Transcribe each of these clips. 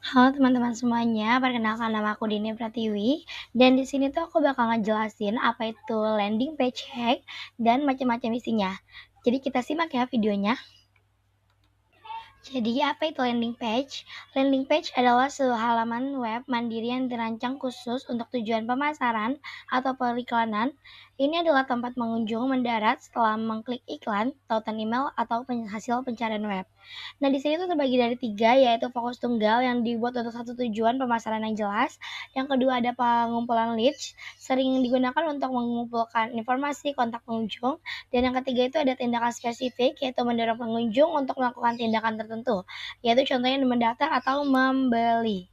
Halo teman-teman semuanya, perkenalkan nama aku Dini Pratiwi dan di sini tuh aku bakal ngejelasin apa itu landing page hack dan macam-macam isinya. Jadi kita simak ya videonya. Jadi apa itu landing page? Landing page adalah sebuah halaman web mandiri yang dirancang khusus untuk tujuan pemasaran atau periklanan. Ini adalah tempat pengunjung mendarat setelah mengklik iklan, tautan email, atau hasil pencarian web. Nah, di sini tuh terbagi dari tiga, yaitu fokus tunggal yang dibuat untuk satu tujuan pemasaran yang jelas. Yang kedua ada pengumpulan leads, sering digunakan untuk mengumpulkan informasi kontak pengunjung. Dan yang ketiga itu ada tindakan spesifik, yaitu mendorong pengunjung untuk melakukan tindakan tertentu, yaitu contohnya mendaftar atau membeli.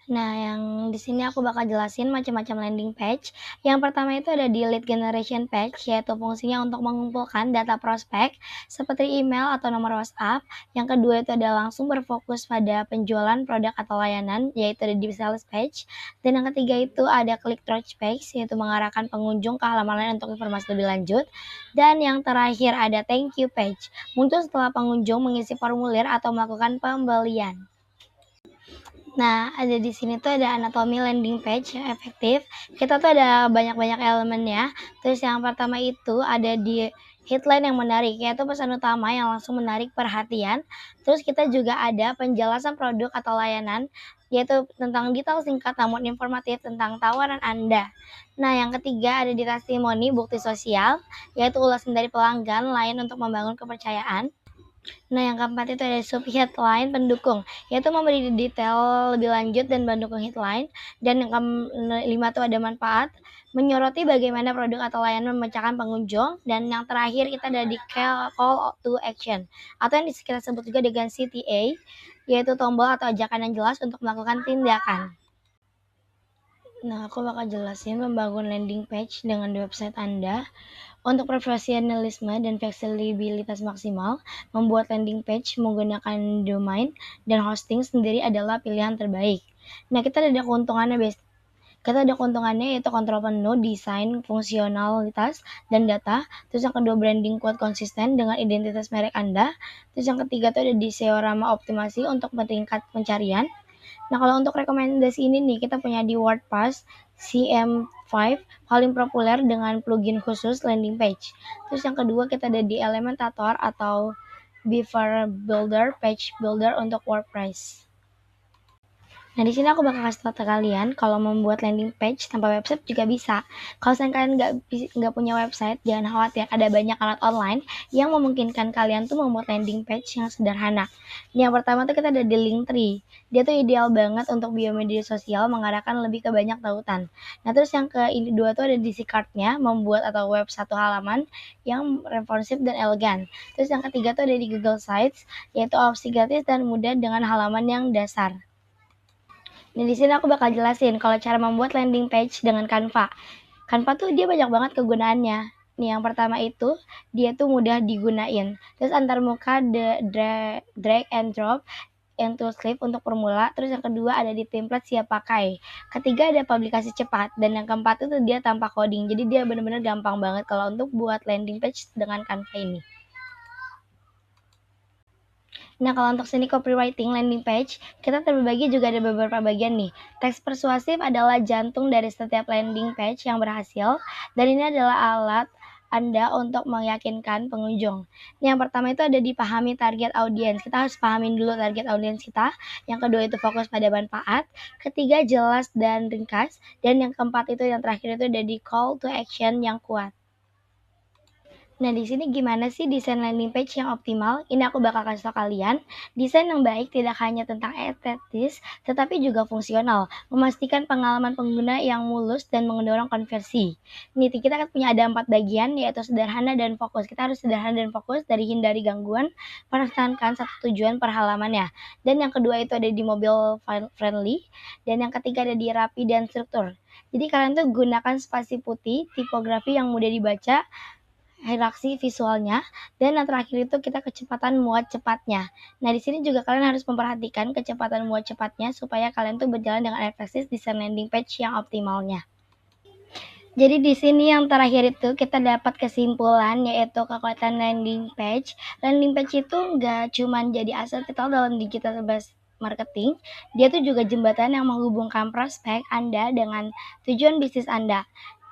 Nah, yang di sini aku bakal jelasin macam-macam landing page. Yang pertama itu ada di lead generation page, yaitu fungsinya untuk mengumpulkan data prospek seperti email atau nomor WhatsApp. Yang kedua itu ada langsung berfokus pada penjualan produk atau layanan, yaitu ada di sales page. Dan yang ketiga itu ada click through page, yaitu mengarahkan pengunjung ke halaman lain untuk informasi lebih lanjut. Dan yang terakhir ada thank you page, muncul setelah pengunjung mengisi formulir atau melakukan pembelian. Nah, ada di sini tuh ada anatomi landing page yang efektif. Kita tuh ada banyak-banyak elemennya. Terus yang pertama itu ada di headline yang menarik, yaitu pesan utama yang langsung menarik perhatian. Terus kita juga ada penjelasan produk atau layanan, yaitu tentang detail singkat namun informatif tentang tawaran Anda. Nah, yang ketiga ada di testimoni bukti sosial, yaitu ulasan dari pelanggan lain untuk membangun kepercayaan. Nah, yang keempat itu ada sub-headline pendukung, yaitu memberi detail lebih lanjut dan mendukung headline. Dan yang kelima itu ada manfaat, menyoroti bagaimana produk atau layanan memecahkan pengunjung. Dan yang terakhir kita ada di call to action, atau yang kita sebut juga dengan CTA, yaitu tombol atau ajakan yang jelas untuk melakukan tindakan. Nah, aku bakal jelasin membangun landing page dengan website Anda. Untuk profesionalisme dan fleksibilitas maksimal, membuat landing page menggunakan domain dan hosting sendiri adalah pilihan terbaik. Nah, kita ada keuntungannya yaitu kontrol penuh, desain, fungsionalitas, dan data. Terus yang kedua branding kuat konsisten dengan identitas merek Anda. Terus yang ketiga itu ada di SEO-rama optimasi untuk meningkat pencarian. Nah, kalau untuk rekomendasi ini nih, kita punya di WordPress CM5 paling populer dengan plugin khusus landing page. Terus yang kedua kita ada di Elementor atau Beaver Builder, Page Builder untuk WordPress. Nah, di sini aku bakal kasih tahu ke kalian kalau membuat landing page tanpa website juga bisa. Kalau misalnya kalian nggak punya website, jangan khawatir, ada banyak alat online yang memungkinkan kalian tuh membuat landing page yang sederhana. Yang pertama tuh kita ada di Linktree. Dia tuh ideal banget untuk biomedia sosial, mengarahkan lebih ke banyak tautan. Nah, terus yang kedua tuh ada di Card-nya, membuat atau web satu halaman yang responsif dan elegan. Terus yang ketiga tuh ada di Google Sites, yaitu opsi gratis dan mudah dengan halaman yang dasar. Nah, di sini aku bakal jelasin kalau cara membuat landing page dengan Canva. Canva tuh dia banyak banget kegunaannya. Nih, yang pertama itu dia tuh mudah digunain. Terus antar muka drag and drop into slip untuk formula. Terus yang kedua ada di template siap pakai. Ketiga ada publikasi cepat. Dan yang keempat itu dia tanpa coding. Jadi dia benar-benar gampang banget kalau untuk buat landing page dengan Canva ini. Nah, kalau untuk seni copywriting landing page, kita terbagi juga ada beberapa bagian nih. Teks persuasif adalah jantung dari setiap landing page yang berhasil, dan ini adalah alat Anda untuk meyakinkan pengunjung. Yang pertama itu ada dipahami target audiens. Kita harus pahamin dulu target audiens kita. Yang kedua itu fokus pada manfaat. Ketiga jelas dan ringkas. Dan yang keempat itu yang terakhir itu ada di call to action yang kuat. Nah, di sini gimana sih desain landing page yang optimal? Ini aku bakal kasih tau kalian. Desain yang baik tidak hanya tentang estetis, tetapi juga fungsional, memastikan pengalaman pengguna yang mulus dan mendorong konversi. Nih, kita kan punya ada 4 bagian, yaitu sederhana dan fokus. Kita harus sederhana dan fokus dari hindari gangguan, pertahankan satu tujuan per halamannya. Dan yang kedua itu ada di mobile friendly, dan yang ketiga ada di rapi dan struktur. Jadi kalian tuh gunakan spasi putih, tipografi yang mudah dibaca, hierarki visualnya, dan yang terakhir itu kita kecepatan muat cepatnya. Nah, di sini juga kalian harus memperhatikan kecepatan muat cepatnya supaya kalian tuh berjalan dengan efektif desain landing page yang optimalnya. Jadi di sini yang terakhir itu kita dapat kesimpulan, yaitu kekuatan landing page. Landing page itu nggak cuma jadi aset kita dalam digital marketing, dia tuh juga jembatan yang menghubungkan prospek Anda dengan tujuan bisnis Anda.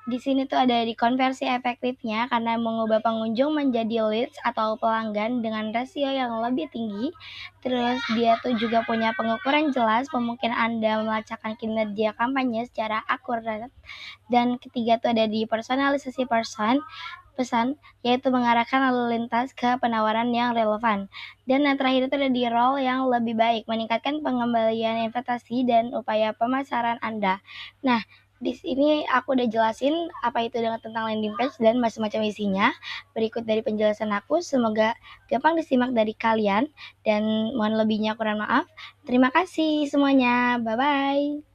Di sini tuh ada di konversi efektifnya karena mengubah pengunjung menjadi leads atau pelanggan dengan rasio yang lebih tinggi. Terus dia tuh juga punya pengukuran jelas, memungkinkan Anda melacakkan kinerja kampanye secara akurat. Dan ketiga tuh ada di personalisasi pesan, yaitu mengarahkan lalu lintas ke penawaran yang relevan. Dan yang terakhir itu ada di role yang lebih baik, meningkatkan pengembalian investasi dan upaya pemasaran Anda. Nah, di sini aku udah jelasin apa itu dengan tentang landing page dan macam-macam isinya. Berikut dari penjelasan aku, semoga gampang disimak dari kalian dan mohon lebihnya kurang maaf. Terima kasih semuanya. Bye-bye.